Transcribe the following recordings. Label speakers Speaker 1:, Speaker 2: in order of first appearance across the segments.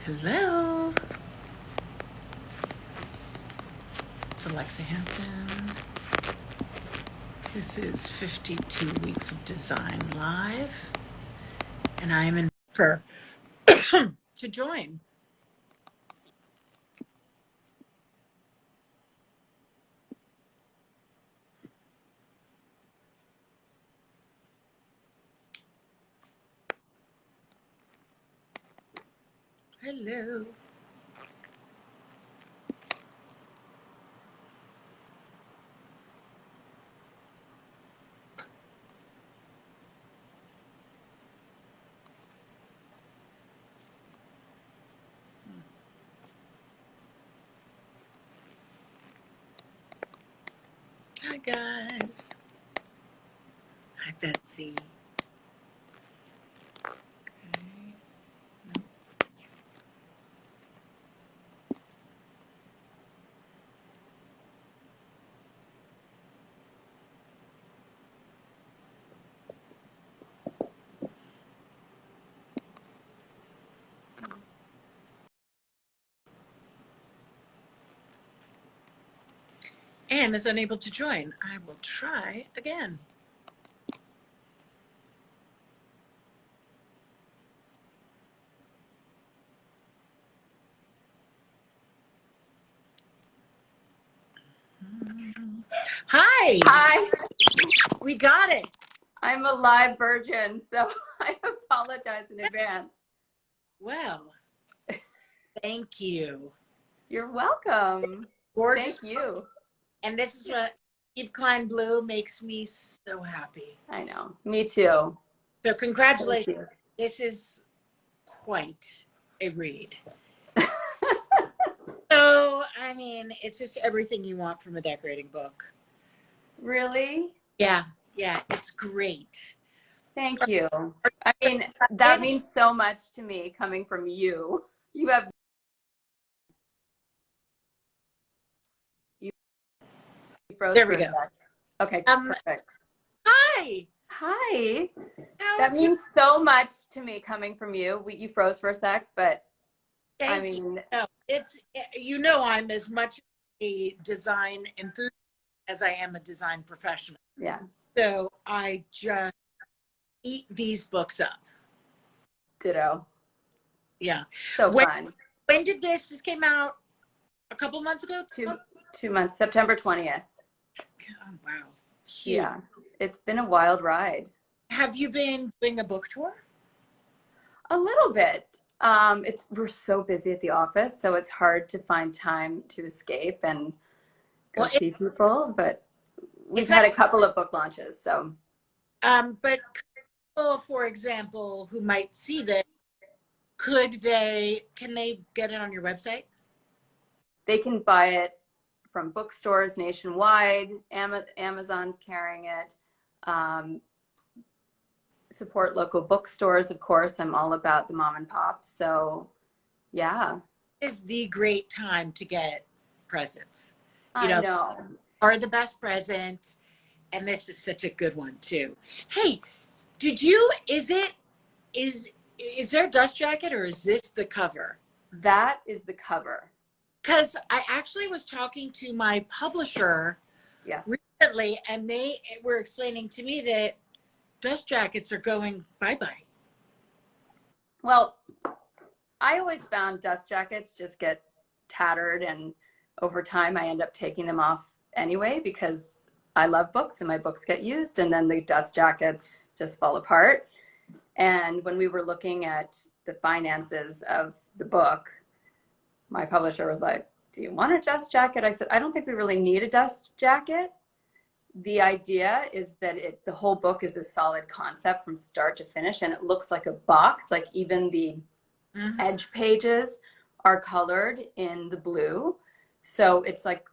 Speaker 1: Hello, it's Alexa Hampton. This is 52 Weeks of Design Live, and I am in for to join. Hello. Hi, guys. Hi, Betsy. Okay. Anne is unable to join. I will try again. Hi.
Speaker 2: Hi.
Speaker 1: We got it.
Speaker 2: I'm a live virgin, so I apologize in advance.
Speaker 1: Well, thank you.
Speaker 2: You're welcome.
Speaker 1: Gorgeous.
Speaker 2: Thank you.
Speaker 1: And this is what Eve Klein Blue makes me so happy.
Speaker 2: I know. Me too.
Speaker 1: So congratulations. This is quite a read. So, I mean, it's just everything you want from a decorating book.
Speaker 2: Really?
Speaker 1: Yeah, it's great.
Speaker 2: Thank you. I mean, that means so much to me coming from you. You have you froze
Speaker 1: There
Speaker 2: for
Speaker 1: we
Speaker 2: a
Speaker 1: go.
Speaker 2: sec. Okay, perfect.
Speaker 1: Hi.
Speaker 2: Hi. That means so much to me coming from you. You froze for a sec, but I mean,
Speaker 1: no, it's, I'm as much a design enthusiast as I am a design professional.
Speaker 2: Yeah.
Speaker 1: So I just eat these books up.
Speaker 2: Ditto.
Speaker 1: Yeah.
Speaker 2: So fun.
Speaker 1: When did this came out? A couple months ago?
Speaker 2: 2 months, September 20th.
Speaker 1: Oh, wow.
Speaker 2: Huge. Yeah. It's been a wild ride.
Speaker 1: Have you been doing a book tour?
Speaker 2: A little bit. We're so busy at the office, so it's hard to find time to escape and go see people. But we've had a couple of book launches. So,
Speaker 1: but people, for example, who might see this, can they get it on your website?
Speaker 2: They can buy it from bookstores nationwide. Amazon's carrying it. Support local bookstores, of course. I'm all about the mom and pops. So, yeah.
Speaker 1: Is the great time to get presents.
Speaker 2: I know.
Speaker 1: Are the best present, and this is such a good one too. Hey, is there a dust jacket, or is this the cover?
Speaker 2: That is the cover.
Speaker 1: Because I actually was talking to my publisher recently, and they were explaining to me that dust jackets are going bye-bye.
Speaker 2: Well, I always found dust jackets just get tattered, and over time I end up taking them off anyway because I love books and my books get used, and then the dust jackets just fall apart. And when we were looking at the finances of the book, my publisher was like, "Do you want a dust jacket?" I said, "I don't think we really need a dust jacket. The idea is that the whole book is a solid concept from start to finish, and it looks like a box. Like even the edge pages are colored in the blue, so it's like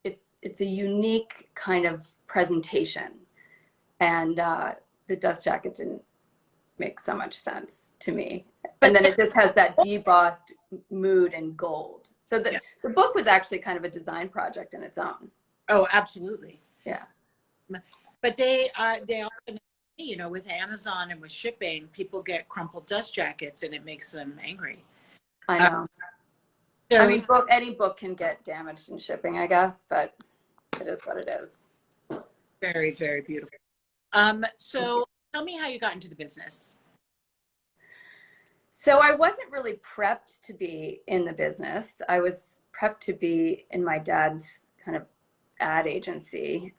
Speaker 2: it's a unique kind of presentation. And the dust jacket didn't make so much sense to me. And then it just has that debossed mood in gold. So the book was actually kind of a design project in its own.
Speaker 1: Oh, absolutely.
Speaker 2: Yeah.
Speaker 1: But they often, with Amazon and with shipping, people get crumpled dust jackets and it makes them angry.
Speaker 2: I know.
Speaker 1: So
Speaker 2: I mean, any book can get damaged in shipping, I guess, but it is what it is.
Speaker 1: very, very beautiful. So tell me how you got into the business.
Speaker 2: So I wasn't really prepped to be in the business. I was prepped to be in my dad's kind of ad agency.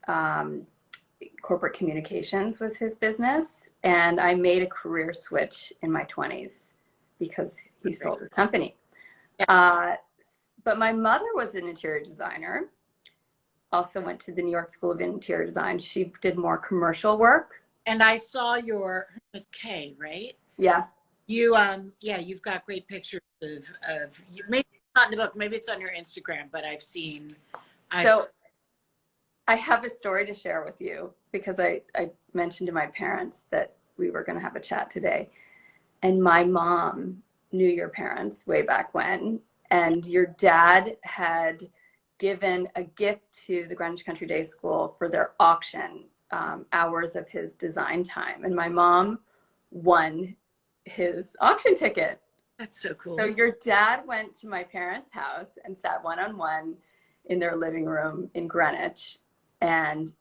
Speaker 2: Corporate communications was his business. And I made a career switch in my 20s because he sold his company. But my mother was an interior designer, also went to the New York School of Interior Design. She did more commercial work.
Speaker 1: And I saw her name was Kay, right?
Speaker 2: Yeah.
Speaker 1: You've got great pictures of you. Maybe it's not in the book, maybe it's on your Instagram, but so
Speaker 2: I have a story to share with you because I mentioned to my parents that we were going to have a chat today. And my mom knew your parents way back when, and your dad had given a gift to the Greenwich Country Day School for their auction, hours of his design time. And my mom won his auction ticket.
Speaker 1: That's so cool.
Speaker 2: So your dad went to my parents' house and sat one-on-one in their living room in Greenwich. And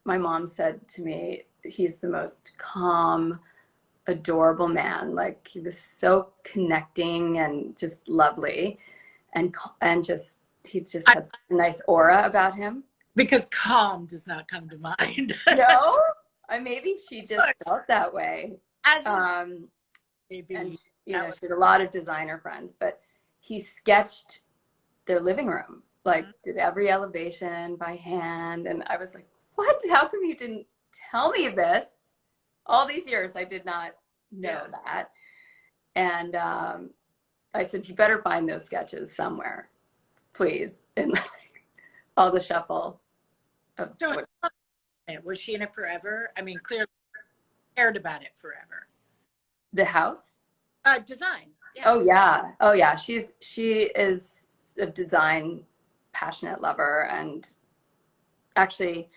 Speaker 2: my mom said to me, he's the most calm, adorable man. Like, he was so connecting and just lovely, and just he just had a nice aura about him.
Speaker 1: Because calm does not come to mind.
Speaker 2: No, maybe she just felt that way.
Speaker 1: Maybe.
Speaker 2: And she had a lot of designer friends, but he sketched their living room, like did every elevation by hand. And I was like, what? How come you didn't tell me this? All these years, I did not know that. And I said, you better find those sketches somewhere, please. And all the shuffle.
Speaker 1: So was she in it forever? I mean, clearly cared about it forever.
Speaker 2: The house?
Speaker 1: Design. Yeah.
Speaker 2: Oh yeah. She is a design passionate lover, and actually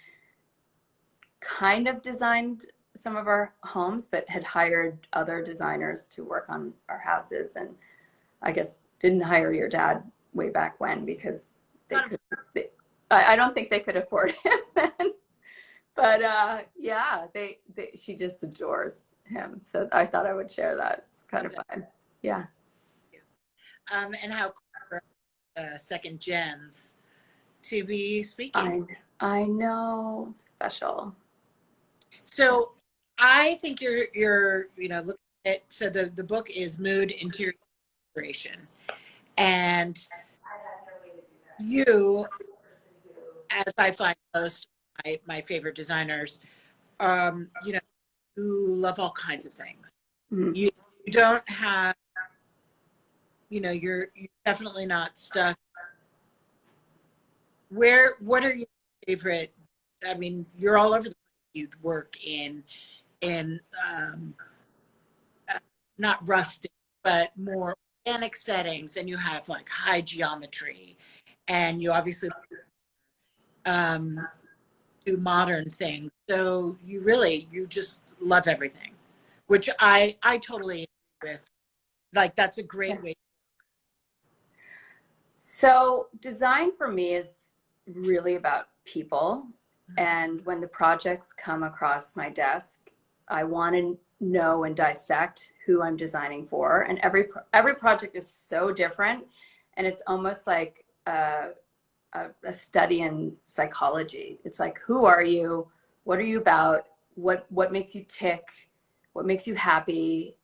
Speaker 2: kind of designed some of our homes, but had hired other designers to work on our houses. And I guess didn't hire your dad way back when because I don't think they could afford him then. But she just adores him. So I thought I would share that. It's kind of fun. Yeah.
Speaker 1: And how second gens to be speaking.
Speaker 2: I know, special.
Speaker 1: So I think you're looking at it. So the book is Mood Interior Inspiration, and you, as I find most of my favorite designers, who love all kinds of things. Mm-hmm. You don't have, you're definitely not stuck. What are your favorite? I mean, you're all over the place. You work in not rustic, but more organic settings, and you have like high geometry, and you obviously do modern things. So you just love everything, which I totally agree with. Like, that's a great way.
Speaker 2: So design for me is really about people. And when the projects come across my desk, I want to know and dissect who I'm designing for. And every project is so different. And it's almost like a study in psychology. It's like, who are you? What are you about? What makes you tick? What makes you happy?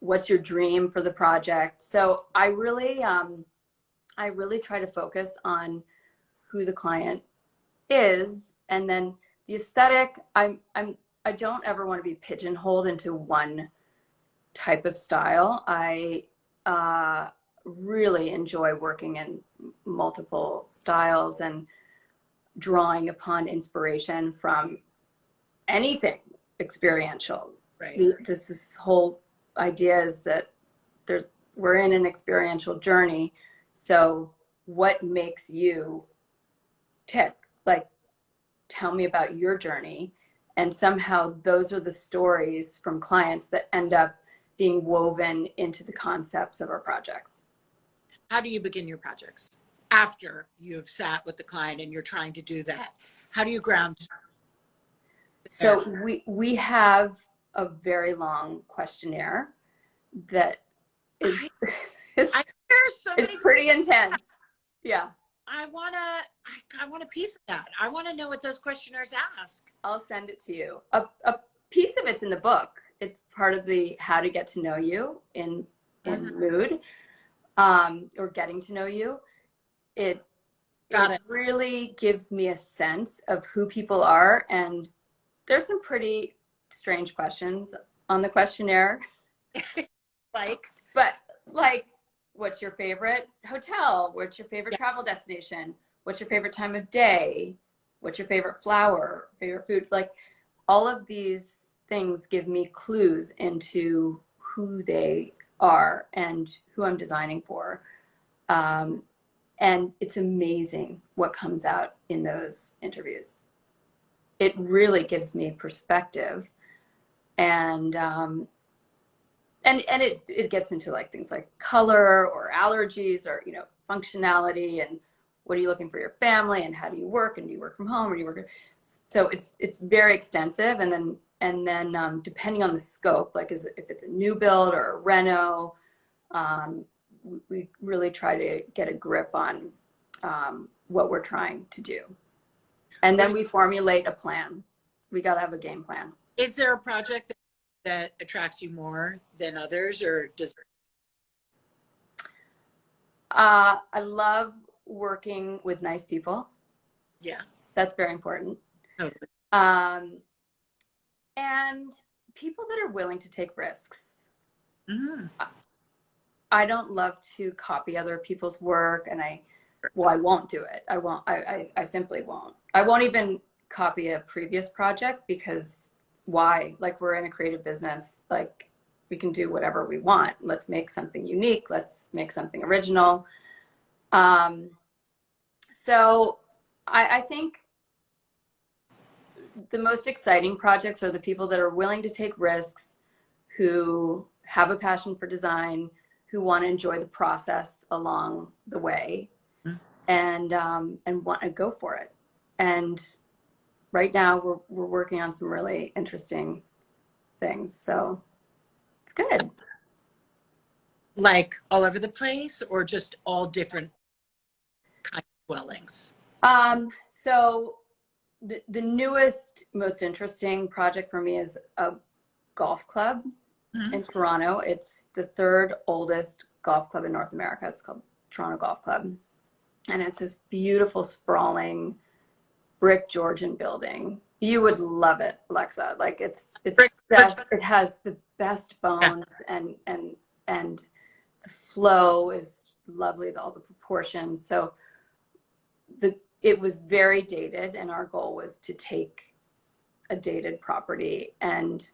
Speaker 2: What's your dream for the project? So I really try to focus on who the client is, and then the aesthetic. I don't ever want to be pigeonholed into one type of style. I really enjoy working in multiple styles and drawing upon inspiration from anything experiential.
Speaker 1: Right.
Speaker 2: This whole idea is that we're in an experiential journey. So what makes you tick? Like, tell me about your journey. And somehow those are the stories from clients that end up being woven into the concepts of our projects.
Speaker 1: How do you begin your projects after you've sat with the client and you're trying to do that? How do you ground?
Speaker 2: So we have a very long questionnaire that is it's pretty intense. Yeah.
Speaker 1: I want a piece of that. I want to know what those questionnaires ask.
Speaker 2: I'll send it to you. A piece of it's in the book. It's part of the how to get to know you in mood, or getting to know you. It really gives me a sense of who people are, and there's some pretty strange questions on the questionnaire. like, what's your favorite hotel? What's your favorite travel destination? What's your favorite time of day? What's your favorite flower? Favorite food? Like, all of these things give me clues into who they are and who I'm designing for. And it's amazing what comes out in those interviews. It really gives me perspective, and it gets into like things like color or allergies or, you know, functionality, and what are you looking for your family, and how do you work, and do you work from home, or do you work? So it's very extensive, and then depending on the scope, like if it's a new build or a reno, we really try to get a grip on what we're trying to do, and then we formulate a plan. We got to have a game plan.
Speaker 1: Is there a project that attracts you more than others, or does?
Speaker 2: I love working with nice people.
Speaker 1: Yeah,
Speaker 2: that's very important.
Speaker 1: Totally.
Speaker 2: And people that are willing to take risks.
Speaker 1: Mm-hmm.
Speaker 2: I don't love to copy other people's work, and I won't do it. I simply won't. I won't even copy a previous project, because why? Like, we're in a creative business. Like, we can do whatever we want. Let's make something unique. Let's make something original. So I think the most exciting projects are the people that are willing to take risks, who have a passion for design, who want to enjoy the process along the way, and want to go for it. And right now we're working on some really interesting things, so it's good.
Speaker 1: Like all over the place, or just all different kinds of dwellings?
Speaker 2: So the newest, most interesting project for me is a golf club in Toronto. It's the third oldest golf club in North America. It's called Toronto Golf Club. And it's this beautiful, sprawling brick Georgian building. You would love it, Alexa. Like, it's best. It has the best bones, and the flow is lovely, all the proportions. So it was very dated, and our goal was to take a dated property and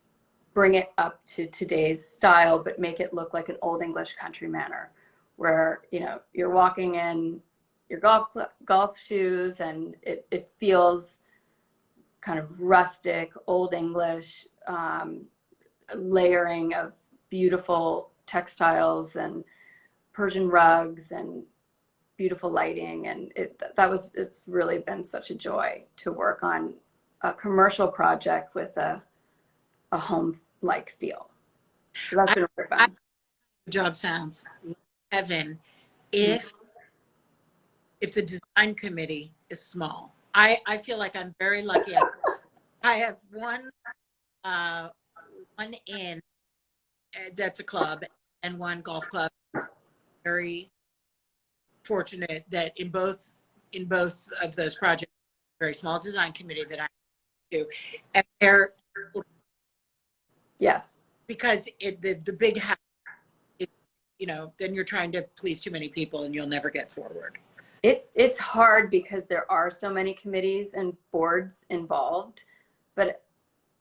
Speaker 2: bring it up to today's style, but make it look like an old English country manor, where, you know, you're walking in your golf shoes, and it feels kind of rustic, old English, layering of beautiful textiles and Persian rugs and beautiful lighting. And it's really been such a joy to work on a commercial project with a home-like feel. So that's been really fun.
Speaker 1: The job sounds like heaven. If the design committee is small, I feel like I'm very lucky. I have one inn that's a club, and one golf club. Very fortunate that in both of those projects, very small design committee that I do, and they're because the big house, you know, then you're trying to please too many people, and you'll never get forward.
Speaker 2: It's hard because there are so many committees and boards involved. But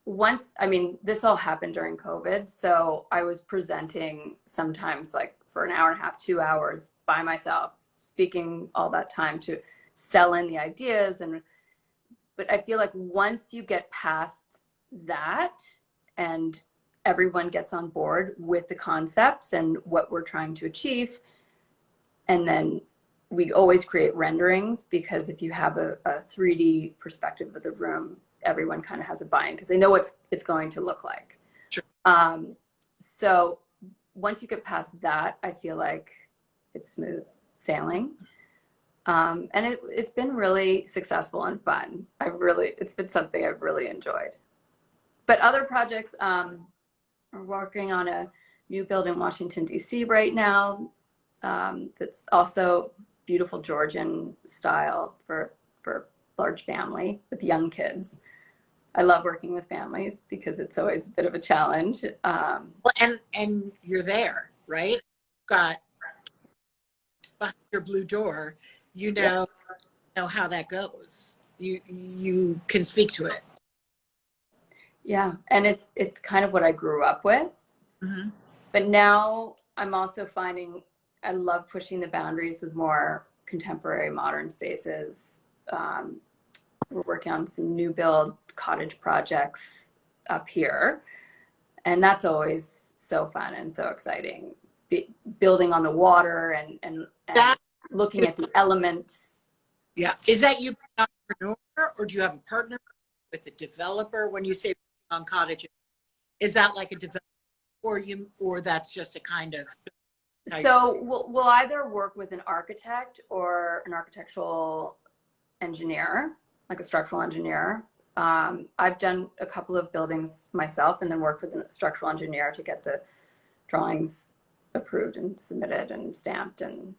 Speaker 2: this all happened during COVID. So I was presenting sometimes like for an hour and a half, 2 hours by myself, speaking all that time to sell in the ideas. But I feel like once you get past that and everyone gets on board with the concepts and what we're trying to achieve. And then we always create renderings, because if you have a 3D perspective of the room, everyone kind of has a buy-in because they know what it's going to look like.
Speaker 1: Sure.
Speaker 2: So once you get past that, I feel like it's smooth sailing. And it's been really successful and fun. It's been something I've really enjoyed. But other projects, we're working on a new build in Washington, D.C. right now. That's also beautiful Georgian style for large family with young kids. I love working with families because it's always a bit of a challenge.
Speaker 1: Well, and you're there, right? You've got behind your blue door, you know how that goes. You can speak to it.
Speaker 2: Yeah, and it's kind of what I grew up with.
Speaker 1: Mm-hmm.
Speaker 2: But now I'm also finding I love pushing the boundaries with more contemporary modern spaces. We're working on some new build cottage projects up here. And that's always so fun and so exciting. Building on the water and looking at the elements.
Speaker 1: Yeah. Is that you an entrepreneur, or do you have a partner with a developer when you say on cottages? Is that like a developer, or that's just a kind of...
Speaker 2: So we'll either work with an architect or an architectural engineer, like a structural engineer. I've done a couple of buildings myself and then worked with a structural engineer to get the drawings approved and submitted and stamped and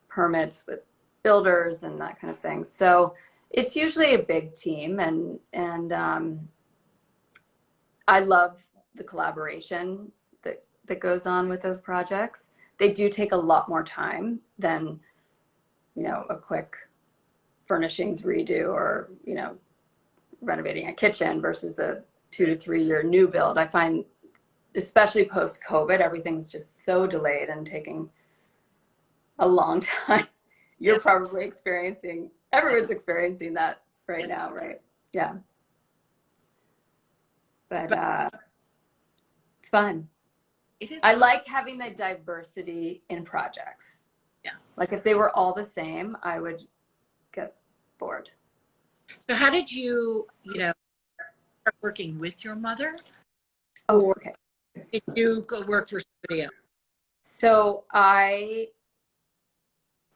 Speaker 2: permits with builders and that kind of thing. So it's usually a big team, and I love the collaboration that goes on with those projects. They do take a lot more time than, a quick furnishings redo or, renovating a kitchen versus a 2 to 3 year new build. I find, especially post-COVID, everything's just so delayed and taking a long time. You're probably everyone's experiencing that right now, right? Yeah. But it's fun.
Speaker 1: It is.
Speaker 2: I like having the diversity in projects.
Speaker 1: Yeah.
Speaker 2: Like if they were all the same, I would get bored.
Speaker 1: So how did you, start working with your mother?
Speaker 2: Oh,
Speaker 1: or
Speaker 2: okay.
Speaker 1: did you go work for somebody else?
Speaker 2: So I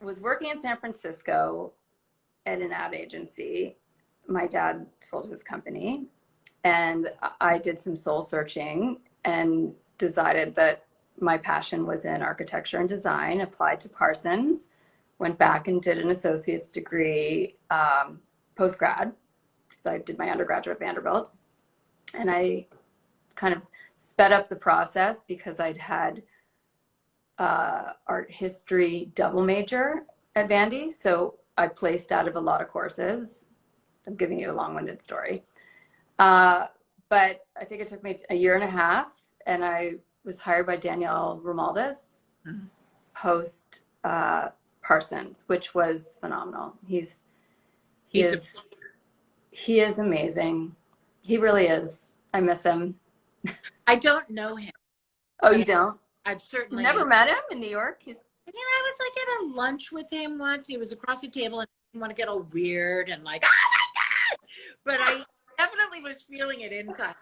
Speaker 2: was working in San Francisco at an ad agency. My dad sold his company, and I did some soul searching and decided that my passion was in architecture and design, applied to Parsons, went back and did an associate's degree post-grad, because I did my undergraduate at Vanderbilt. And I kind of sped up the process because I'd had art history double major at Vandy. So I placed out of a lot of courses. I'm giving you a long-winded story. But I think it took me a year and a half, and I was hired by Daniel Romualdez post Parsons, which was phenomenal. He is amazing. He really is. I miss him.
Speaker 1: I don't know him.
Speaker 2: Oh, you don't?
Speaker 1: I've certainly
Speaker 2: never met him in New York.
Speaker 1: I was like at a lunch with him once. He was across the table and I didn't want to get all weird and like, oh my God! But I definitely was feeling it inside.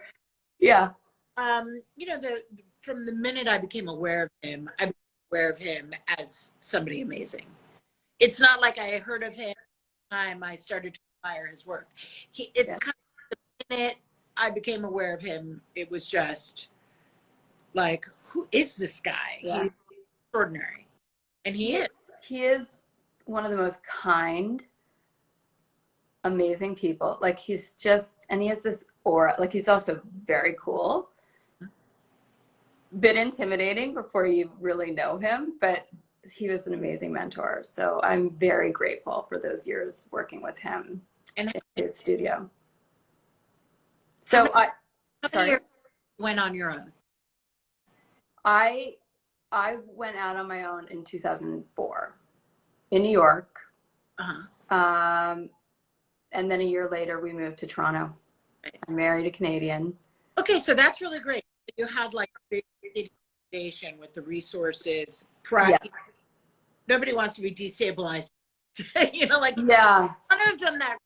Speaker 2: Yeah.
Speaker 1: From the minute I became aware of him, I became aware of him as somebody amazing. It's not like I heard of him at the time I started to admire his work. It's kind of the minute I became aware of him, it was just like, who is this guy?
Speaker 2: Yeah.
Speaker 1: He's extraordinary. And he is.
Speaker 2: He is one of the most kind, amazing people. Like he's just, and he has this aura, like he's also very cool. Bit intimidating before you really know him, but he was an amazing mentor. So I'm very grateful for those years working with him in his studio. So
Speaker 1: how many years went on your own?
Speaker 2: I went out on my own in 2004 in New York. And then a year later we moved to Toronto. Right. I married a Canadian.
Speaker 1: Okay, so that's really great. You had like a big foundation with the resources.
Speaker 2: Yeah.
Speaker 1: Nobody wants to be destabilized. You know, like,
Speaker 2: Yeah.
Speaker 1: I would have done that.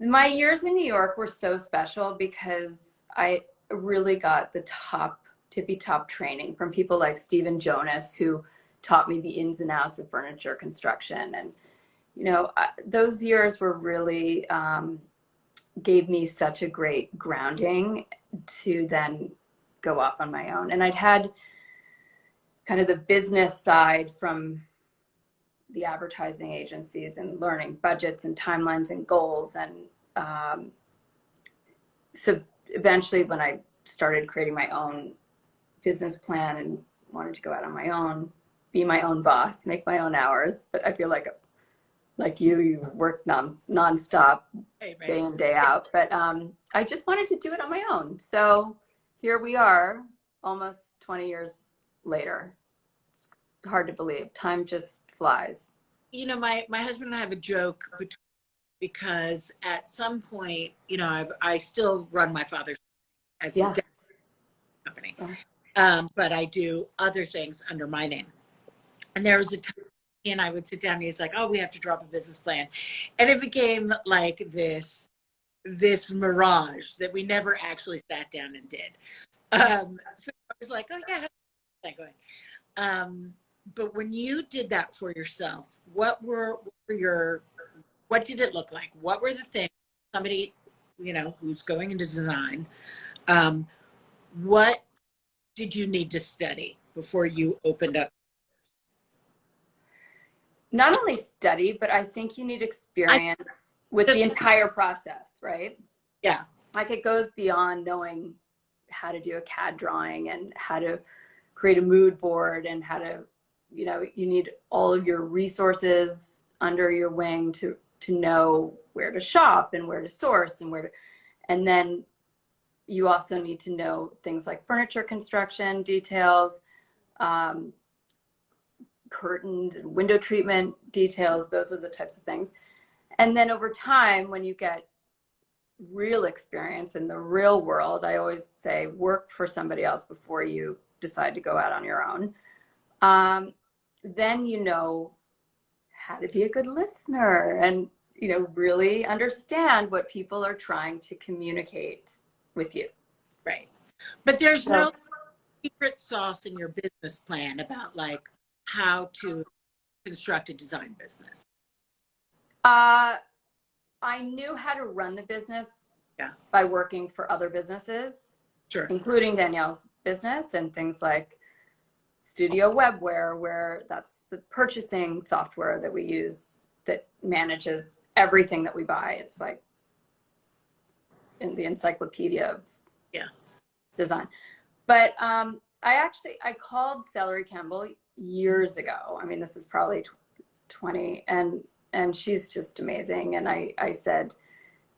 Speaker 2: My years in New York were so special because I really got the tippy top training from people like Stephen Jonas, who taught me the ins and outs of furniture construction. And, you know, those years were really, gave me such a great grounding to then go off on my own. And I'd had kind of the business side from the advertising agencies and learning budgets and timelines and goals. And so eventually when I started creating my own business plan and wanted to go out on my own, be my own boss, make my own hours, but I feel like you work nonstop,
Speaker 1: Right.
Speaker 2: day in, day out. But I just wanted to do it on my own. So here we are, almost 20 years later. It's hard to believe. Time just flies.
Speaker 1: You know, my husband and I have a joke because at some point, you know, I still run my father's as a company, but I do other things under my name. And there was a time, and I would sit down and he's like, "Oh, we have to drop a business plan," and it became like this mirage that we never actually sat down and did. So I was like, "Oh yeah, how's that going?" But when you did that for yourself, what did it look like? What were the things, somebody, you know, who's going into design, what did you need to study before you opened up?
Speaker 2: Not only study, but I think you need experience with the entire process, right?
Speaker 1: Yeah.
Speaker 2: Like it goes beyond knowing how to do a CAD drawing and how to create a mood board and how to, you know, you need all of your resources under your wing to know where to shop and where to source and then you also need to know things like furniture construction details, curtains and window treatment details. Those are the types of things. And then over time, when you get real experience in the real world, I always say work for somebody else before you decide to go out on your own. Then you know how to be a good listener and, you know, really understand what people are trying to communicate with you.
Speaker 1: Right. But there's no secret sauce in your business plan about like how to construct a design business.
Speaker 2: I knew how to run the business by working for other businesses,
Speaker 1: sure,
Speaker 2: including Danielle's business and things like Studio Webware, where that's the purchasing software that we use that manages everything that we buy. It's like in the encyclopedia of design. But I called Celery Campbell years ago. I mean, this is probably 20, and she's just amazing. And I said,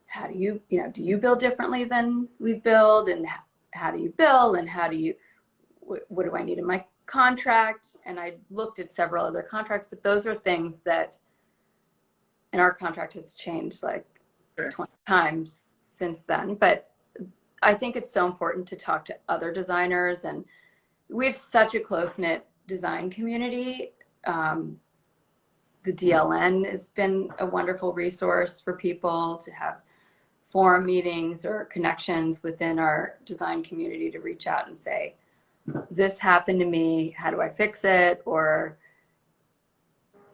Speaker 2: how do you do you build differently than we build? And how do you bill? And what do I need in my contract? And I looked at several other contracts, but those are things that, and our contract has changed like 20 times since then. But I think it's so important to talk to other designers, and we have such a close-knit design community. The DLN has been a wonderful resource for people to have forum meetings or connections within our design community to reach out and say, this happened to me, how do I fix it? Or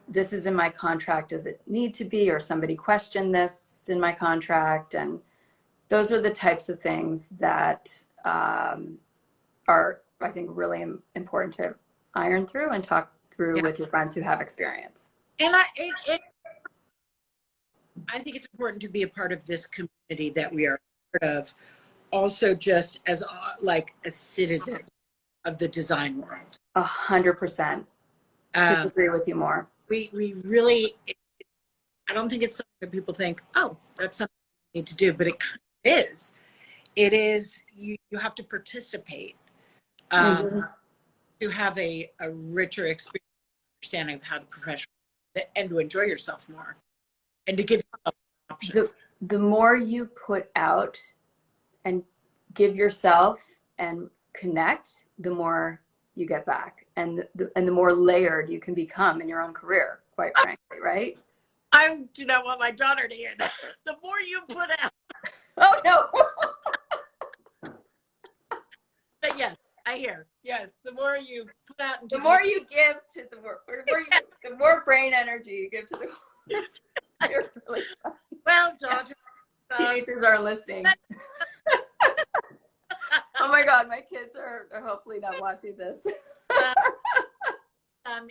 Speaker 2: this is in my contract, does it need to be? Or somebody questioned this in my contract. And those are the types of things that are, I think, really important to iron through and talk through with your friends who have experience.
Speaker 1: And I think it's important to be a part of this community that we are part of, also just as like a citizen of the design world.
Speaker 2: 100%. I agree with you more.
Speaker 1: We really, I don't think it's something that people think, oh, that's something we need to do, but it is. It is, you have to participate to have a richer experience, understanding of how the profession, and to enjoy yourself more and to give yourself options.
Speaker 2: The more you put out and give yourself and connect, the more you get back, and the more layered you can become in your own career, quite frankly, right?
Speaker 1: I do not want my daughter to hear that. The more you put out.
Speaker 2: Oh no.
Speaker 1: But yes, I hear. Yes, the more you put out into
Speaker 2: The more you give to the work, the more brain energy you give to the work. You're really funny.
Speaker 1: Well, daughter.
Speaker 2: Teenagers are listening. Oh my God, my kids are hopefully not watching this.
Speaker 1: I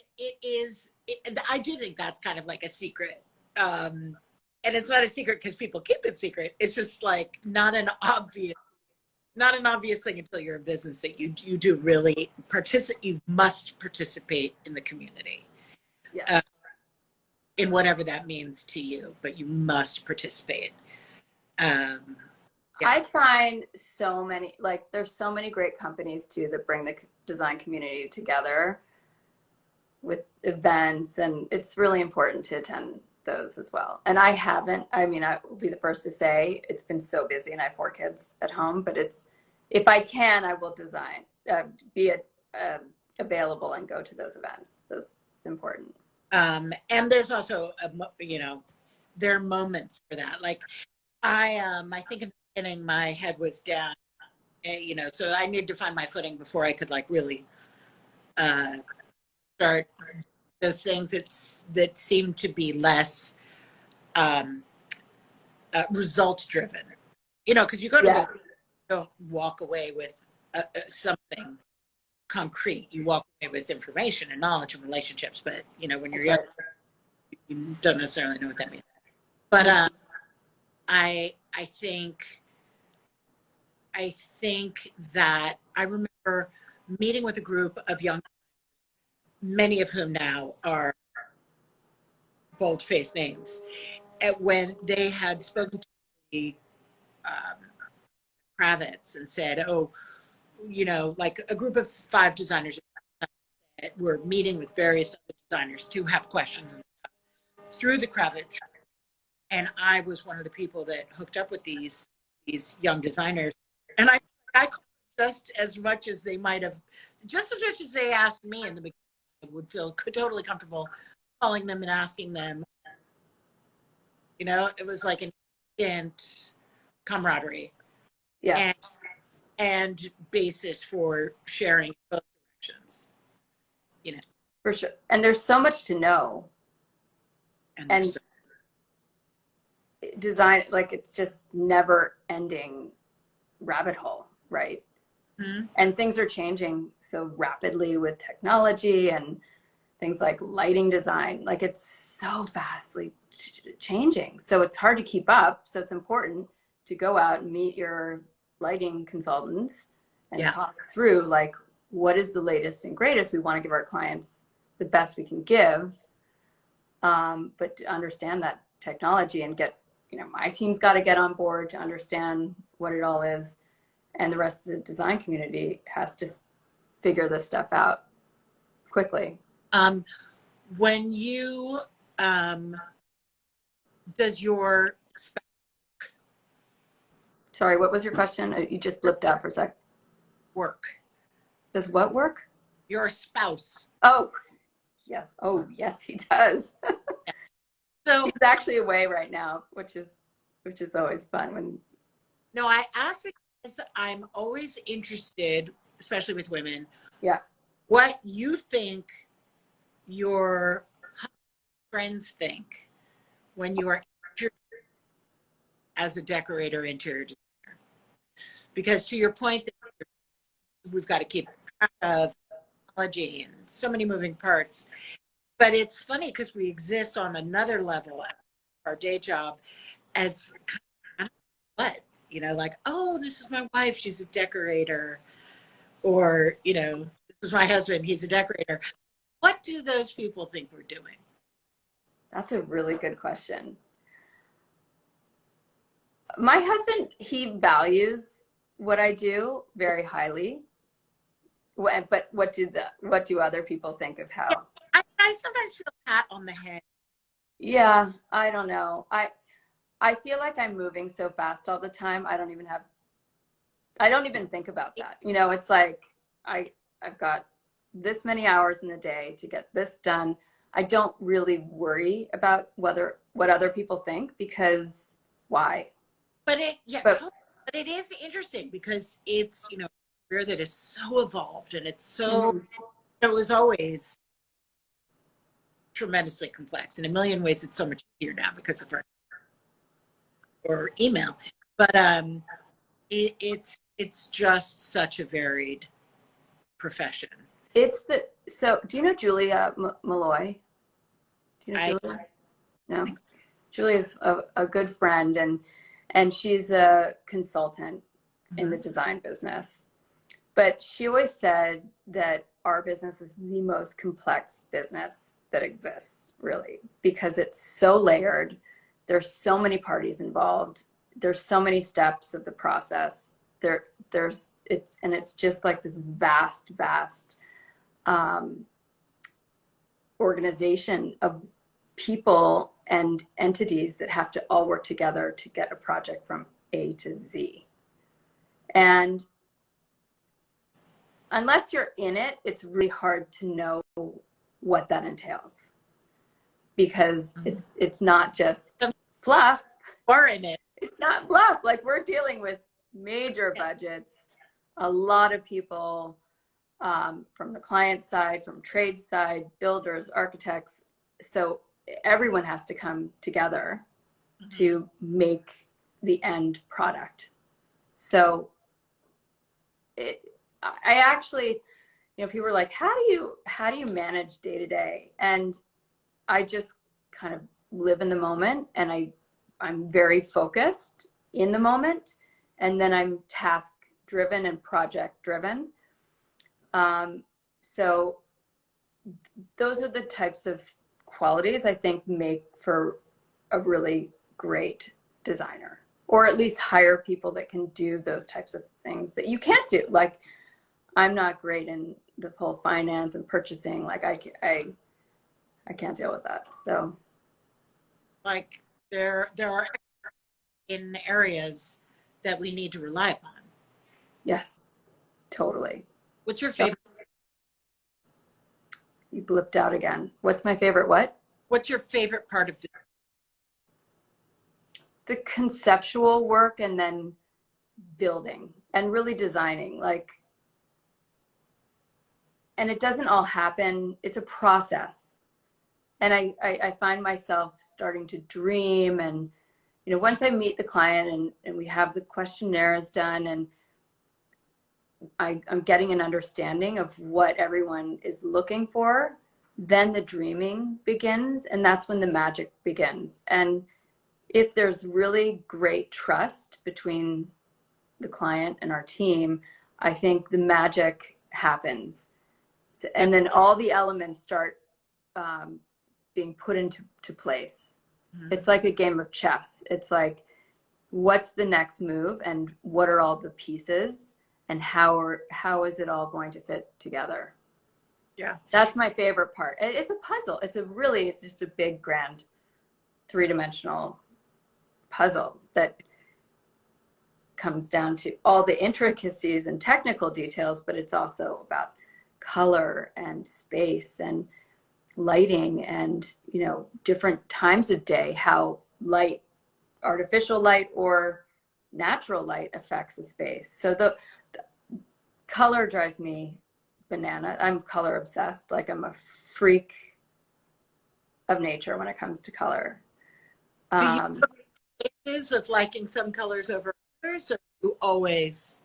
Speaker 1: do think that's kind of like a secret. And it's not a secret because people keep it secret. It's just like not an obvious thing until you're a business that you do really participate. You must participate in the community.
Speaker 2: Yes.
Speaker 1: In whatever that means to you, but you must participate. Yeah.
Speaker 2: I find so many, like there's so many great companies too that bring the design community together with events, and it's really important to attend those as well. And I haven't, I mean, I will be the first to say it's been so busy and I have 4 kids at home, but if I can, I will be available and go to those events. That's important.
Speaker 1: And there's also, there are moments for that. Like I think in the beginning my head was down, so I needed to find my footing before I could like really start those things that seem to be less result driven, because you go to
Speaker 2: Yes.
Speaker 1: those, you don't walk away with something concrete. You walk away with information and knowledge and relationships, but when you're young, you don't necessarily know what that means. But I think that I remember meeting with a group of young, many of whom now are bold-faced names, and when they had spoken to the Kravets and said, "Oh, like a group of 5 designers were meeting with various other designers to have questions and stuff through the Kravet." And I was one of the people that hooked up with these young designers. And I just as much as they asked me in the beginning, I would feel totally comfortable calling them and asking them. It was like an instant camaraderie.
Speaker 2: Yes.
Speaker 1: And basis for sharing both directions.
Speaker 2: For sure. And there's so much to know. And design, like it's just never ending rabbit hole, right? Mm-hmm. And things are changing so rapidly with technology and things like lighting design, like it's so vastly changing. So it's hard to keep up. So it's important to go out and meet your lighting consultants and talk through like, what is the latest and greatest? We want to give our clients the best we can give, but to understand that technology and get, my team's got to get on board to understand what it all is. And the rest of the design community has to figure this stuff out quickly.
Speaker 1: When you, does your spouse...
Speaker 2: Sorry, what was your question? You just blipped out for a sec.
Speaker 1: Work.
Speaker 2: Does what work?
Speaker 1: Your spouse.
Speaker 2: Oh, yes. Oh, yes, he does. So he's actually away right now, which is always fun.
Speaker 1: No, I asked because I'm always interested, especially with women.
Speaker 2: Yeah. What
Speaker 1: you think your friends think when you are as a decorator, interior designer. Because to your point, that we've got to keep track of technology and so many moving parts. But it's funny because we exist on another level, our day job, as kind of what? Like, oh, this is my wife, she's a decorator. Or, this is my husband, he's a decorator. What do those people think we're doing?
Speaker 2: That's a really good question. My husband, he values what I do very highly. But what do other people think of how?
Speaker 1: I sometimes feel a pat on the head.
Speaker 2: Yeah, I don't know. I feel like I'm moving so fast all the time. I don't even have I don't even think about that. You know, it's like I've got this many hours in the day to get this done. I don't really worry about what other people think, because why?
Speaker 1: But it, yeah,
Speaker 2: But
Speaker 1: totally. But it is interesting because it's, you know, a career that is so evolved and it's so,
Speaker 2: mhm.
Speaker 1: it was always tremendously complex. In a million ways, it's so much easier now because of our or email. But it's just such a varied profession.
Speaker 2: So do you know Julia Malloy? Do you know
Speaker 1: I
Speaker 2: Julia? No.
Speaker 1: think
Speaker 2: Julia's a good friend, and she's a consultant in the
Speaker 1: mhm.
Speaker 2: design business. But she always said that our business is the most complex business that exists, really, because it's so layered. There's so many parties involved. There's so many steps of the process. It's just like this vast, um, organization of people and entities that have to all work together to get a project from A to Z. And unless you're in it, it's really hard to know what that entails, because it's not just fluff.
Speaker 1: Or in it.
Speaker 2: It's not fluff. Like, we're dealing with major budgets, a lot of people, from the client side, from trade side, builders, architects. So everyone has to come together to make the end product. So I actually, you know, people are like, how do you manage day to day? And I just kind of live in the moment, and I'm very focused in the moment, and then I'm task driven and project driven. So those are the types of qualities I think make for a really great designer, or at least hire people that can do those types of things that you can't do. Like, I'm not great in the whole finance and purchasing. Like, I can't deal with that. So
Speaker 1: Like there are in areas that we need to rely upon.
Speaker 2: yes, totally.
Speaker 1: What's your favorite?
Speaker 2: You blipped out again. What's my favorite what?
Speaker 1: What's your favorite part of
Speaker 2: The conceptual work, and then building and really designing. Like, and it doesn't all happen. It's a process. And I find myself starting to dream, and, you know, once I meet the client and we have the questionnaires done, and I'm getting an understanding of what everyone is looking for, then the dreaming begins, and that's when the magic begins. And if there's really great trust between the client and our team, I think the magic happens. And then all the elements start being put into place.
Speaker 1: Mm-hmm.
Speaker 2: It's like a game of chess. It's like, what's the next move, and what are all the pieces, and how is it all going to fit together?
Speaker 1: Yeah,
Speaker 2: that's my favorite part. It's a puzzle. It's just a big, grand, three-dimensional puzzle that comes down to all the intricacies and technical details, but it's also about color and space and lighting, and, you know, different times of day, how light, artificial light or natural light, affects the space. So the color drives me banana. I'm color obsessed. Like, I'm a freak of nature when it comes to color.
Speaker 1: do you have cases of liking some colors over others, or you always?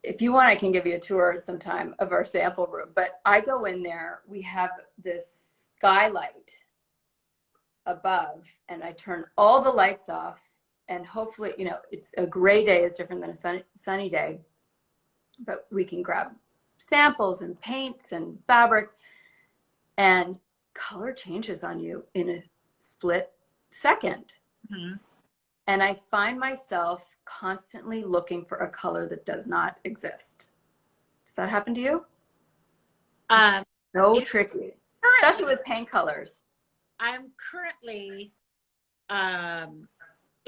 Speaker 2: If you want, I can give you a tour sometime of our sample room, but I go in there, we have this skylight above, and I turn all the lights off, and hopefully, you know, it's a gray day is different than a sunny day, but we can grab samples and paints and fabrics, and color changes on you in a split second.
Speaker 1: Mm-hmm.
Speaker 2: And I find myself constantly looking for a color that does not exist. Does that happen to you? So tricky, especially with paint colors.
Speaker 1: I'm currently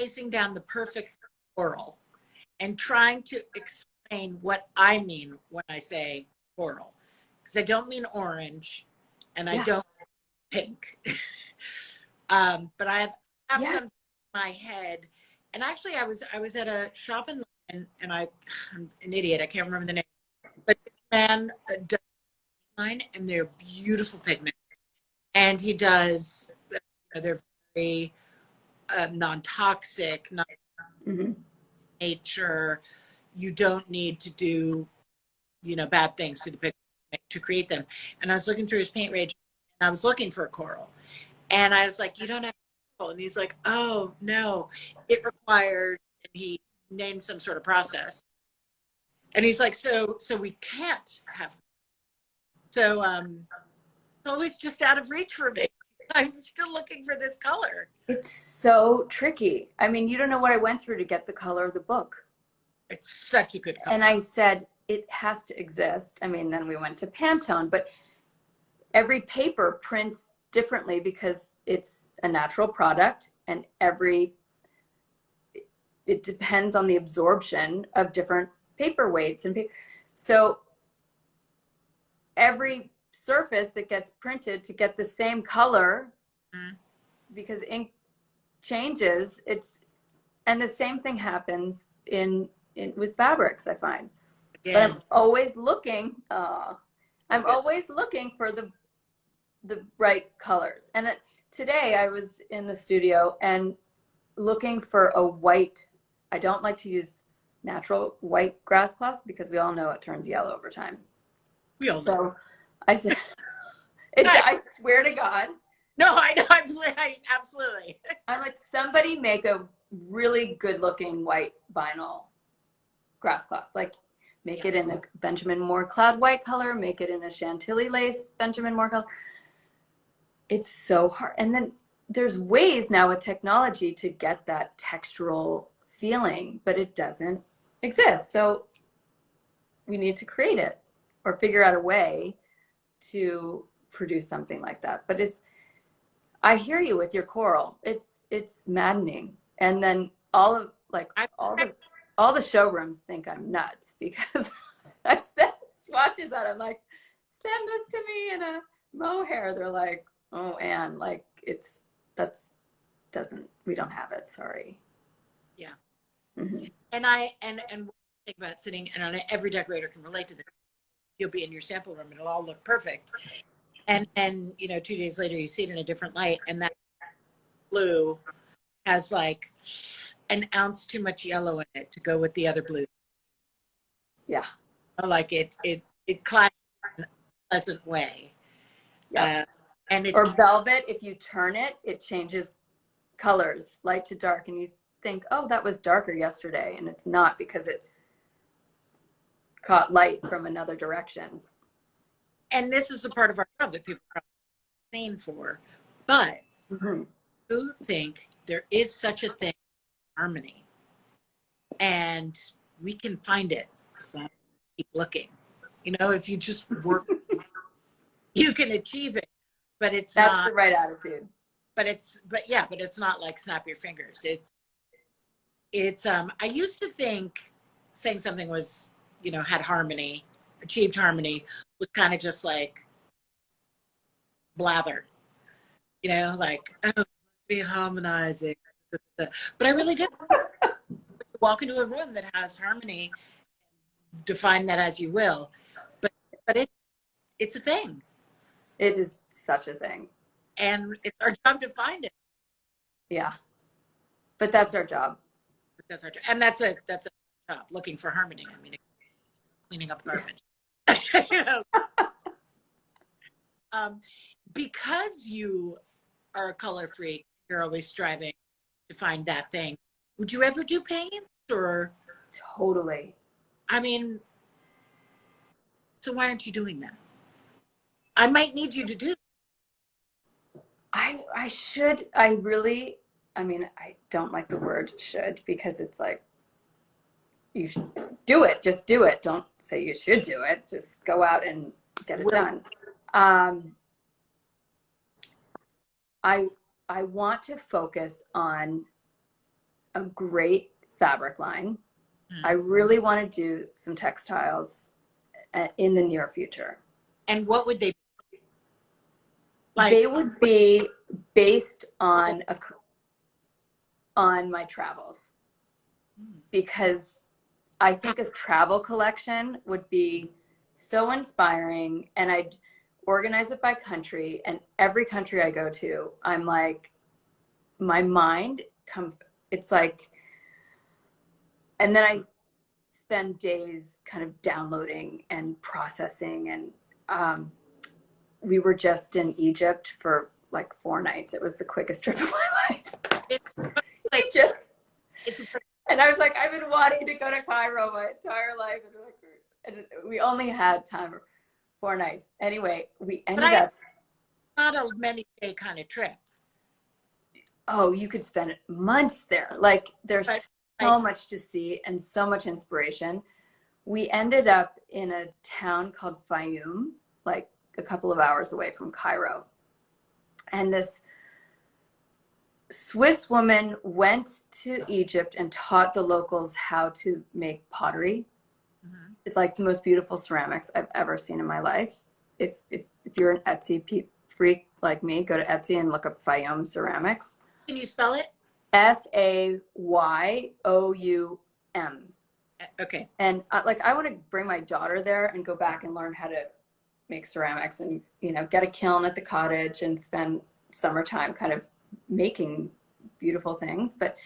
Speaker 1: chasing down the perfect floral, and trying to explain what I mean when I say coral. Because I don't mean orange and I don't mean pink. But I have some in my head. And actually I was at a shop in London, and I'm an idiot, I can't remember the name. But this man does line, and they're beautiful pigments. And he does, they're very non-toxic, not nature. You don't need to do, bad things to the pigment to create them. And I was looking through his paint range, and I was looking for a coral. And I was like, you don't have coral. And he's like, oh, no, it requires, and he named some sort of process. And he's like, so we can't have. So it's always just out of reach for me. I'm still looking for this color.
Speaker 2: It's so tricky. I mean, you don't know what I went through to get the color of the book.
Speaker 1: It's such a good color.
Speaker 2: And I said, it has to exist. I mean, then we went to Pantone, but every paper prints differently because it's a natural product, and it depends on the absorption of different paper weights. And so every surface that gets printed to get the same color, because ink changes, and the same thing happens with fabrics, I find.
Speaker 1: Yeah.
Speaker 2: But I'm always looking for the right colors. And today I was in the studio and looking for a white. I don't like to use natural white grass cloth because we all know it turns yellow over time. So I said, I swear to God.
Speaker 1: No, I know. I absolutely.
Speaker 2: I'm like, somebody make a really good looking white vinyl grass cloth. Like, make it in a Benjamin Moore cloud white color, make it in a Chantilly lace Benjamin Moore color. It's so hard. And then there's ways now with technology to get that textural feeling, but it doesn't exist. So we need to create it or figure out a way to produce something like that. But I hear you with your coral. It's maddening. And then all the showrooms think I'm nuts because I send swatches out. I'm like, send this to me in a mohair. They're like, oh, Anne, like we don't have it. Sorry.
Speaker 1: Yeah.
Speaker 2: Mm-hmm.
Speaker 1: And I think about sitting, and every decorator can relate to this. You'll be in your sample room, it'll all look perfect. And then, 2 days later, you see it in a different light, and that blue has like an ounce too much yellow in it to go with the other blue.
Speaker 2: Yeah.
Speaker 1: Like it clashes in a pleasant way.
Speaker 2: Yeah.
Speaker 1: And
Speaker 2: or velvet, if you turn it, it changes colors, light to dark, and you think, oh, that was darker yesterday, and it's not because it caught light from another direction.
Speaker 1: And this is a part of our job that people are sane for. But I do think there is such a thing as harmony. And we can find it. So keep looking. If you just work, you can achieve it. But that's
Speaker 2: the right attitude.
Speaker 1: But it's not like snap your fingers. It's I used to think saying something was, had harmony, achieved harmony, was kind of just like blather, like, oh, be harmonizing. But I really did walk into a room that has harmony, define that as you will, but it's a thing.
Speaker 2: It is such a thing,
Speaker 1: and it's our job to find it.
Speaker 2: Yeah, but that's our job.
Speaker 1: And that's a job, looking for harmony. I mean, cleaning up garbage. Because you are a color freak, you're always striving to find that thing. Would you ever do paint or?
Speaker 2: Totally.
Speaker 1: I mean, so why aren't you doing that? I might need you to do that.
Speaker 2: I should. I don't like the word should, because it's like, you should do it. Just do it. Don't say you should do it. Just go out and get it done. I want to focus on a great fabric line I really want to do some textiles in the near future.
Speaker 1: And what would they be? Like,
Speaker 2: They would be based on my travels, because I think a travel collection would be so inspiring, and I'd organize it by country, and every country I go to, I'm like, my mind comes, it's like, and then I spend days kind of downloading and processing, and we were just in Egypt for like 4 nights. It was the quickest trip of my life.
Speaker 1: it's like,
Speaker 2: Egypt.
Speaker 1: it's
Speaker 2: And I was like, I've been wanting to go to Cairo my entire life. And we only had time for 4 nights. Anyway, we ended up.
Speaker 1: not a many day kind of trip.
Speaker 2: Oh, you could spend months there. Like, there's so much to see and so much inspiration. We ended up in a town called Fayum, like a couple of hours away from Cairo. And this Swiss woman went to Egypt and taught the locals how to make pottery. Mm-hmm. It's like the most beautiful ceramics I've ever seen in my life. If you're an Etsy freak like me, go to Etsy and look up Fayum ceramics.
Speaker 1: Can you spell it?
Speaker 2: Fayoum.
Speaker 1: Okay.
Speaker 2: And I want to bring my daughter there and go back and learn how to make ceramics, and get a kiln at the cottage and spend summertime kind of making beautiful things. But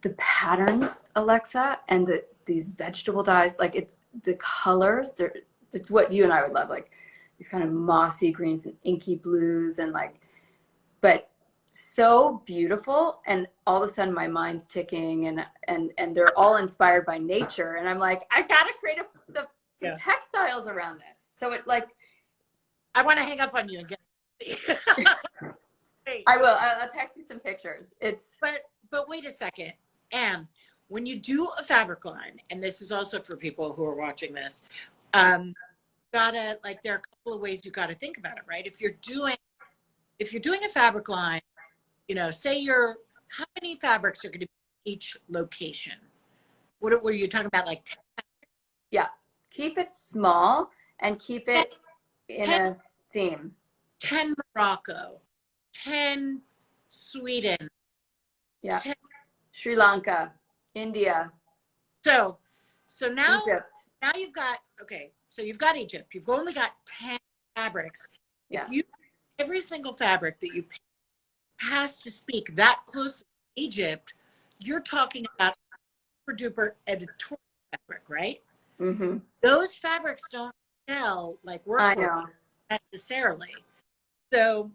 Speaker 2: the patterns, Alexa, and these vegetable dyes, like, it's the colors, it's what you and I would love, like these kind of mossy greens and inky blues, and but so beautiful. And all of a sudden my mind's ticking, and they're all inspired by nature, and I'm like, I gotta create some textiles around this. So
Speaker 1: I want to hang up on you and get
Speaker 2: I will. I'll text you some pictures.
Speaker 1: But wait a second. Anne, when you do a fabric line, and this is also for people who are watching this, there are a couple of ways you got to think about it, right? If you're doing a fabric line, say how many fabrics are going to be each location? What are you talking about? Like 10?
Speaker 2: Yeah. Keep it small and keep it in a theme.
Speaker 1: 10 Morocco, 10 Sweden.
Speaker 2: Yeah.
Speaker 1: 10.
Speaker 2: Sri Lanka, India.
Speaker 1: So now,
Speaker 2: Egypt.
Speaker 1: Now you've got Egypt. You've only got 10 fabrics.
Speaker 2: Yeah.
Speaker 1: If every single fabric that you pick has to speak that close to Egypt, you're talking about super duper editorial fabric, right?
Speaker 2: Mm-hmm.
Speaker 1: Those fabrics don't sell like workwear necessarily. So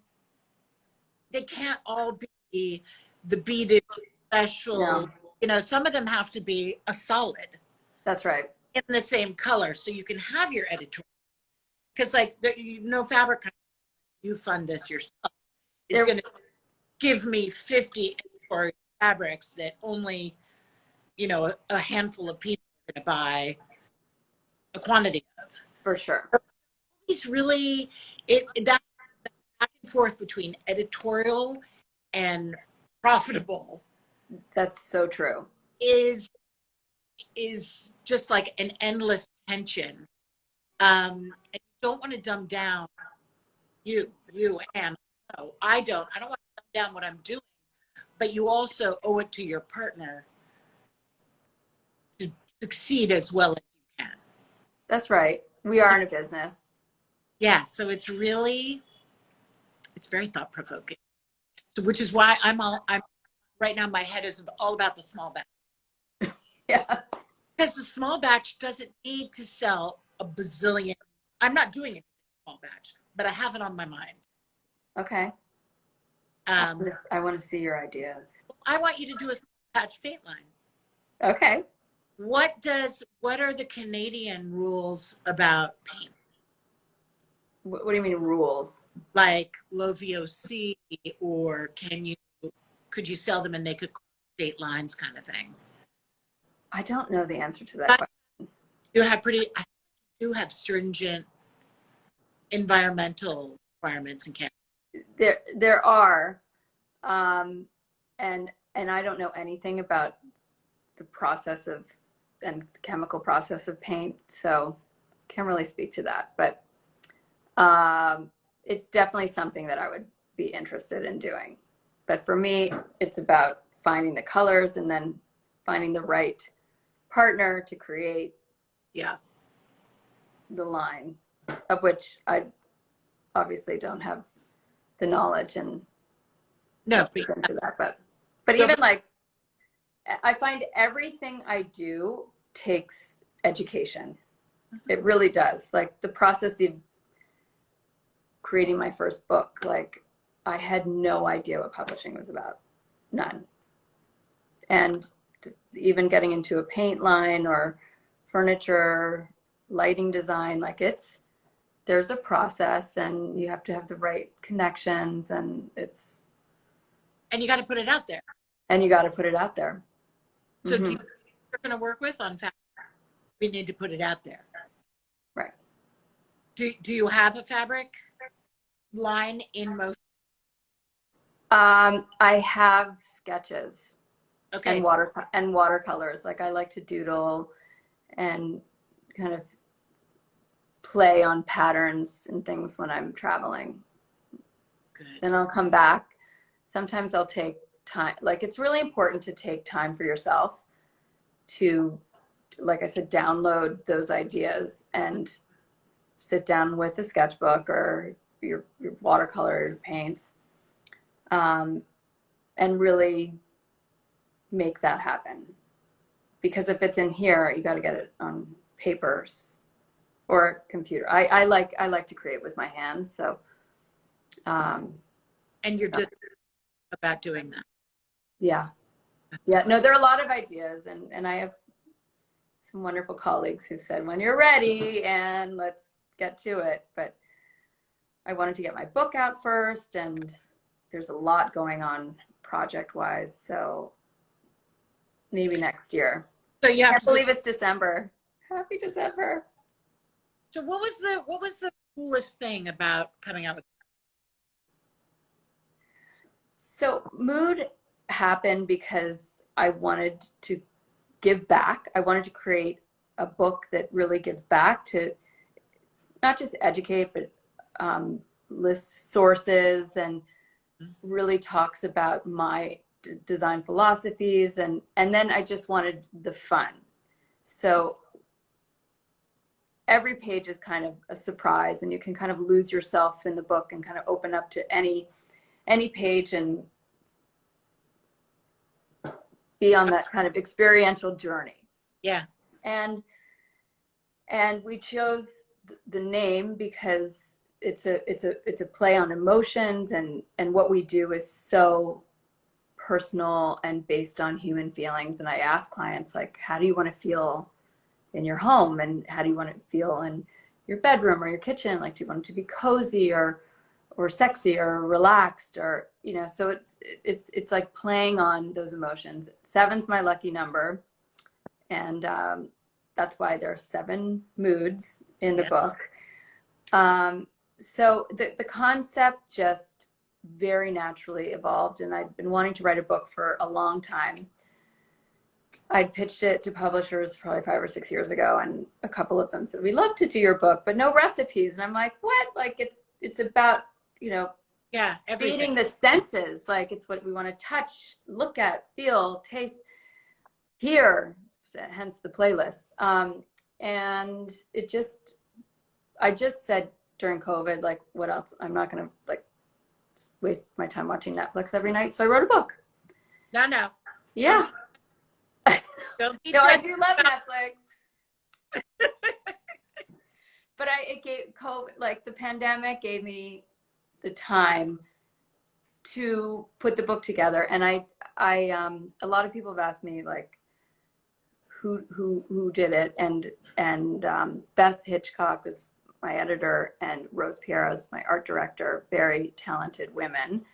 Speaker 1: they can't all be the beaded special.
Speaker 2: No.
Speaker 1: Some of them have to be a solid.
Speaker 2: That's right.
Speaker 1: In the same color, so you can have your editorial. Because fabric, you fund this yourself, is going to give me 50 editorial fabrics that only, a handful of people are going to buy a quantity of.
Speaker 2: For sure.
Speaker 1: It's really that back and forth between editorial and profitable.
Speaker 2: That's so true.
Speaker 1: Is just like an endless tension. And you don't want to dumb down you and no, I don't want to dumb down what I'm doing, but you also owe it to your partner to succeed as well as you can.
Speaker 2: That's right. We are in a business.
Speaker 1: Yeah. So it's very thought provoking. So, which is why I'm right now, my head is all about the small batch.
Speaker 2: Yes.
Speaker 1: Because the small batch doesn't need to sell a bazillion. I'm not doing anything small batch, but I have it on my mind.
Speaker 2: Okay. I want to see your ideas.
Speaker 1: I want you to do a small batch paint line.
Speaker 2: Okay.
Speaker 1: What are the Canadian rules about paint?
Speaker 2: What do you mean rules?
Speaker 1: Like low VOC, or could you sell them and they could cross state lines, kind of thing?
Speaker 2: I don't know the answer to that question.
Speaker 1: I do have stringent environmental requirements in Canada.
Speaker 2: There are, and I don't know anything about the process of and the chemical process of paint. So can't really speak to that, but it's definitely something that I would be interested in doing. But for me, it's about finding the colors and then finding the right partner to create the line, of which I obviously don't have the knowledge and
Speaker 1: No,
Speaker 2: into that. But even like, I find everything I do takes education. It really does. Like the process of creating my first book, like I had no idea what publishing was about. None. And even getting into a paint line or furniture, lighting design, like there's a process and you have to have the right connections and
Speaker 1: you got to put it out there. So do you you're going to work with on fabric? We need to put it out there.
Speaker 2: Right.
Speaker 1: Do you have a fabric line in motion?
Speaker 2: I have sketches.
Speaker 1: Okay.
Speaker 2: And watercolors. Like I like to doodle and kind of play on patterns and things when I'm traveling.
Speaker 1: Good.
Speaker 2: Then I'll come back. Sometimes I'll take time. Like it's really important to take time for yourself to, like I said, download those ideas and sit down with a sketchbook or your watercolor, your paints, and really make that happen. Because if it's in here, you got to get it on papers or computer. I like to create with my hands. So,
Speaker 1: and you're just about doing that.
Speaker 2: Yeah. No, there are a lot of ideas, and I have some wonderful colleagues who said, when you're ready, and let's get to it. But I wanted to get my book out first, and there's a lot going on project-wise. So maybe next year.
Speaker 1: So you have
Speaker 2: I can't believe it's December. Happy December.
Speaker 1: So what was the coolest thing about coming out with?
Speaker 2: So Mood happened because I wanted to give back. I wanted to create a book that really gives back, to not just educate, but lists sources and really talks about my design philosophies, and then I just wanted the fun. So every page is kind of a surprise, and you can kind of lose yourself in the book and kind of open up to any page and be on that kind of experiential journey.
Speaker 1: Yeah.
Speaker 2: And we chose the name because it's a play on emotions, and what we do is so personal and based on human feelings. And I ask clients, like, how do you want to feel in your home, and how do you want to feel in your bedroom or your kitchen? Like, do you want it to be cozy or sexy or relaxed, or so it's like playing on those emotions. 7's my lucky number, and that's why there are 7 moods in the book. So the concept just very naturally evolved, and I've been wanting to write a book for a long time. I pitched it to publishers probably 5 or 6 years ago, and a couple of them said, "We'd love to do your book, but no recipes." And I'm like, "What?" Like it's about,
Speaker 1: everything.
Speaker 2: feeding the senses. Like it's what we want to touch, look at, feel, taste, hear, hence the playlist. And I just said during COVID, like, what else? I'm not going to waste my time watching Netflix every night. So I wrote a book.
Speaker 1: No.
Speaker 2: Yeah.
Speaker 1: Don't be
Speaker 2: No, I do love Netflix. But it gave COVID, like the pandemic gave me the time to put the book together. And I a lot of people have asked me, like, who did it, and Beth Hitchcock was my editor, and Rose Piero is my art director, very talented women.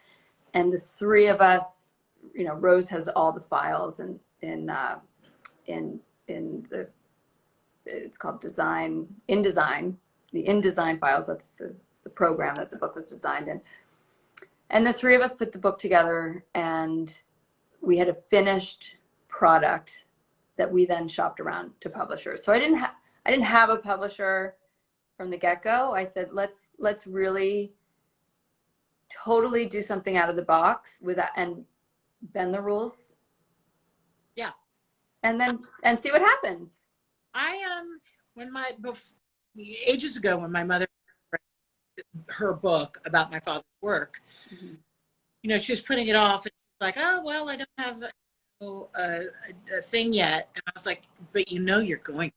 Speaker 2: And the 3 of us, Rose has all the files in the, it's called InDesign, the InDesign files. That's the program that the book was designed in. And the 3 of us put the book together, and we had a finished product that we then shopped around to publishers. So I didn't have a publisher from the get-go. I said, let's really totally do something out of the box with that and bend the rules.
Speaker 1: Yeah.
Speaker 2: And see what happens.
Speaker 1: Ages ago, when my mother read her book about my father's work,
Speaker 2: Mm-hmm.
Speaker 1: you know, she was putting it off, and she was like, oh, well, I don't have a thing yet. And I was like, but you know you're going.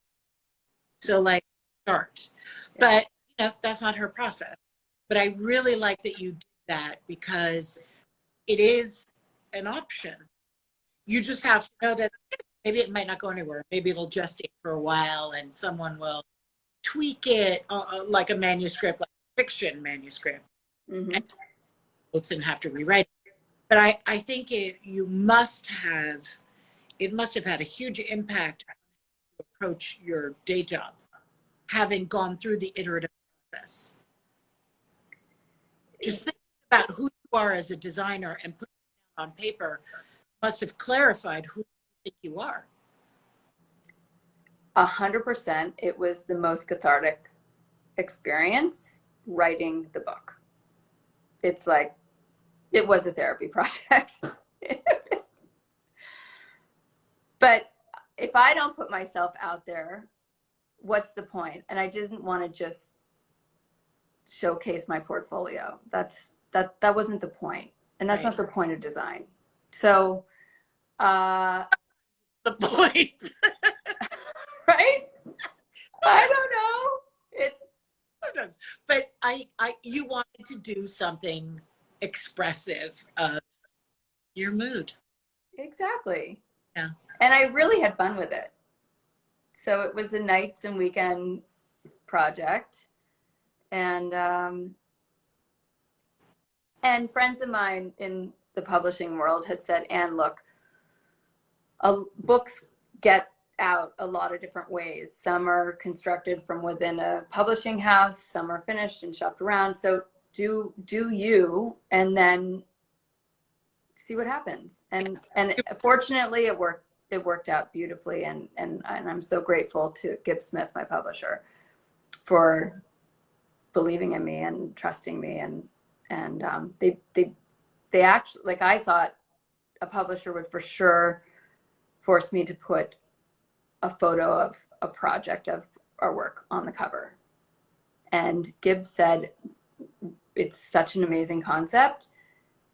Speaker 1: So, like, start.
Speaker 2: Yeah.
Speaker 1: But, you know, that's not her process. But I really like that you did that, because it is an option. You just have to know that maybe it might not go anywhere. Maybe it'll gestate for a while and someone will tweak it like a manuscript, like a fiction manuscript,
Speaker 2: Mm-hmm.
Speaker 1: and have to rewrite it. But I think it must have had a huge impact on how you approach your day job, having gone through the iterative process. Just think about who you are as a designer and putting it down on paper must have clarified who you think you are.
Speaker 2: 100%. It was the most cathartic experience writing the book. It's like, it was a therapy project. But if I don't put myself out there, what's the point? And I didn't want to just showcase my portfolio. That wasn't the point. And that's
Speaker 1: Right.
Speaker 2: not the point of design. So,
Speaker 1: The point.
Speaker 2: right? I don't know. It's,
Speaker 1: but you wanted to do something expressive of your mood.
Speaker 2: exactly.
Speaker 1: Yeah.
Speaker 2: And I really had fun with it. So it was a nights and weekend project. And friends of mine in the publishing world had said, Anne, look, books get out a lot of different ways. Some are constructed from within a publishing house, some are finished and shopped around. So do you, and then see what happens. And fortunately it worked out beautifully, and I'm so grateful to Gibbs Smith, my publisher, for believing in me and trusting me, and they actually, like, I thought a publisher would for sure force me to put a photo of a project of our work on the cover. And Gibbs said, it's such an amazing concept.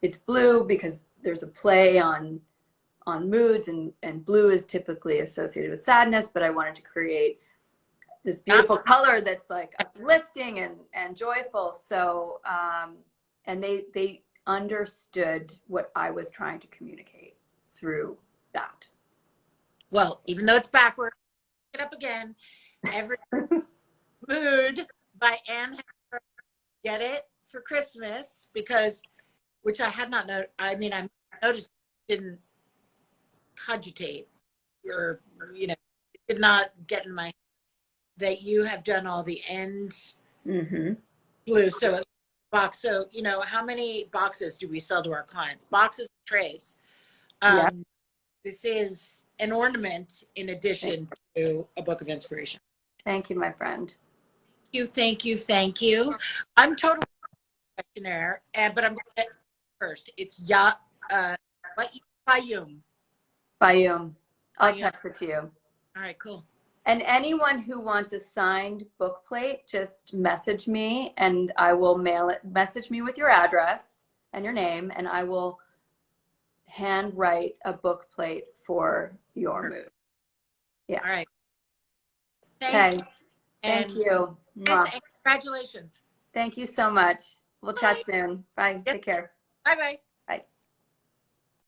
Speaker 2: It's blue because there's a play on moods, and blue is typically associated with sadness, but I wanted to create this beautiful color that's like uplifting and joyful. So, and they understood what I was trying to communicate through that.
Speaker 1: Well, even though it's backward, pick it up again. Every Mood by Anne Hepfer. Get it for Christmas, because, which I had not known. I mean, I noticed, didn't cogitate, or, you know, it did not get in my head that you have done all the end blue. So it's box. So, you know, how many boxes do we sell to our clients? Boxes and trays.
Speaker 2: Yeah.
Speaker 1: This is an ornament in addition to a book of inspiration.
Speaker 2: Thank you, my friend.
Speaker 1: Thank you. I'm totally questionnaire, but I'm going to first. It's Fayum.
Speaker 2: Fayum. I'll text it to you.
Speaker 1: All right, cool.
Speaker 2: And anyone who wants a signed book plate, just message me and I will mail it. Message me with your address and your name, and I will hand write a book plate for your mood. Yeah.
Speaker 1: All right.
Speaker 2: Thank you.
Speaker 1: And congratulations.
Speaker 2: Thank you so much. We'll chat soon. Bye. Take care.
Speaker 1: Bye-bye.